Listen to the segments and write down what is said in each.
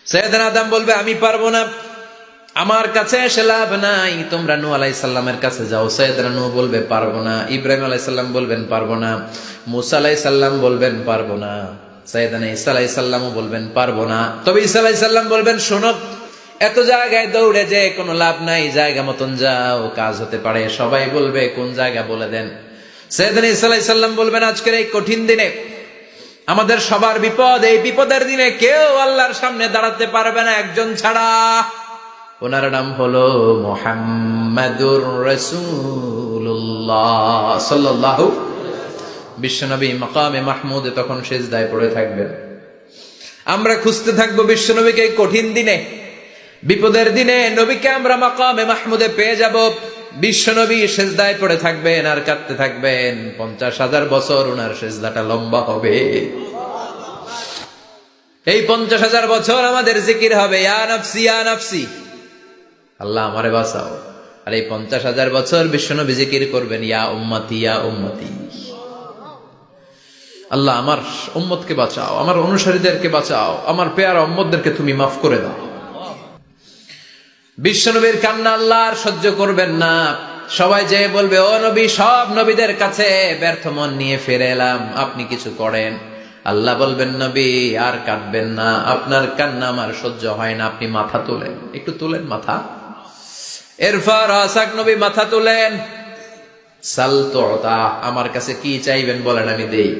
সাইয়েদনা আদম বলবে আমি পারবো না, আমার কাছে এসে লাভ নাই, তোমরা নূহ আলাইহিস সালামের কাছে যাও। সাইয়েদনা নূহ বলবে পারবো না, ইব্রাহিম আলাইহিস সালাম বলবেন পারবো না, মূসা আলাইহিস সালাম বলবেন পারবো না, সাইয়েদনা ঈসা আলাইহিস সালামও বলবেন পারবো না। তবে ঈসা আলাইহিস সালাম বলবেন শোনো, এত জায়গায় দৌড়ে যে কোনো লাভ নাই, জায়গা মতন যাও, কাজ হতে পারে। সবাই বলবে কোন জায়গা বলে দেন। সাইয়েদনা ঈসা আলাইহিস সালাম বলবেন আজকের এই কঠিন দিনে আমাদের সবার বিপদ, এই বিপদের দিনে কেউ আল্লাহর সামনে দাঁড়াতে পারবে না একজন ছাড়া, ওনার নাম হলো মুহাম্মাদুর রাসূলুল্লাহ সাল্লাল্লাহু। বিশ্বনবী মাকামে মাহমুদে তখন সিজদায় পড়ে থাকবেন। আমরা খুঁজতে থাকবো বিশ্বনবীকে এই কঠিন দিনে, বিপদের দিনে নবীকে আমরা মাকামে মাহমুদে পেয়ে যাব। বিশ্বনবী সিজদায় পড়ে থাকবেন আর কাঁদতে থাকবেন। 50,000 বছর ওনার সিজদাটা লম্বা হবে। এই 50,000 বছর আমাদের জিকির হবে ইয়া নাফসি ইয়া নাফসি, আল্লাহ আমারে বাঁচাও। আর এই 50,000 বছর বিশ্বনবী জিকির করবেন ইয়া উম্মতি ইয়া উম্মতি, আল্লাহ আমার উম্মতকে বাঁচাও, আমার অনুসারীদেরকে বাঁচাও, আমার পেয়ারা উম্মতদেরকে তুমি মাফ করে দাও। বিশ্বনবীর কান্না আল্লাহ আর সহ্য করবেন না। সবাই যে বলবে ও নবী, সব নবীদের কাছে ব্যর্থ মন নিয়ে ফিরে এলাম, আপনি কিছু করেন। আল্লাহ বলবেন নবী আর কাঁদবেন না, আপনার কান্না আমার সহ্য হয় না, আপনি মাথা তোলেন, একটু তোলেন মাথা। এরপর আসাক নবী মাথা তোলেন, সাল তুতা, আমার কাছে কি চাইবেন বলেন আমি দেই।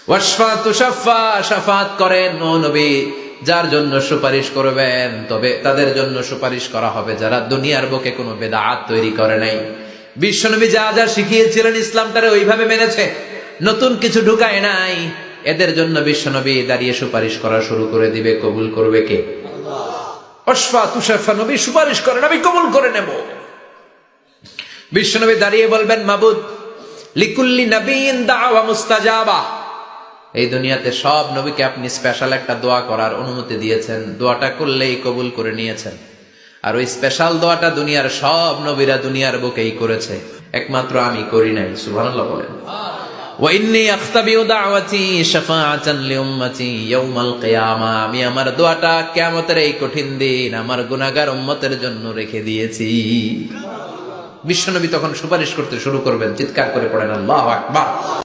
ওয়াশফা তুশাফা, শাফাত করেন ও নবী, যার জন্য সুপারিশ করবেন তবে তাদের জন্য সুপারিশ করা হবে যারা দুনিয়ার বুকে কোনো বেদাত তৈরি করে নাই। বিশ্বনবী যা যা শিখিয়েছিলেন ইসলামটারে ওইভাবে মেনেছে, নতুন কিছু ঢুকায় নাই। এদের জন্য বিশ্বনবী দাঁড়িয়ে সুপারিশ করা শুরু করে দিবে। কবুল করবে কে? ওয়াশফা তুশাফা, নবী সুপারিশ করেন, আমি কবুল করে নেব। বিশ্বনবী দাঁড়িয়ে বলবেন মাবুদ, লিকুল্লি নবিয়্যিন দাওয়া মুস্তাজাবা, এই দুনিয়াতে সব নবীকে আপনি স্পেশাল একটা দোয়া করার অনুমতি দিয়েছেন, দোয়াটা করলেই কবুল করে নিয়েছেন। আর ওই স্পেশাল দোয়াটা দুনিয়ার সব নবীরা দুনিয়ার বুকেই করেছে, একমাত্র আমি করি নাই। সুবহানাল্লাহ বলেন। ওয়া ইন্নী আখতাবিউ দাওয়াতি শাফাআতান লিউম্মতি ইয়াউমাল কিয়ামা, আমি আমার দোয়াটা কিয়ামতের এই কঠিন দিন আমার গুনাহগার উম্মতের জন্য রেখে দিয়েছি। বিশ্বনবী তখন সুপারিশ করতে শুরু করবেন, চিৎকার করে পড়েন আল্লাহু আকবার।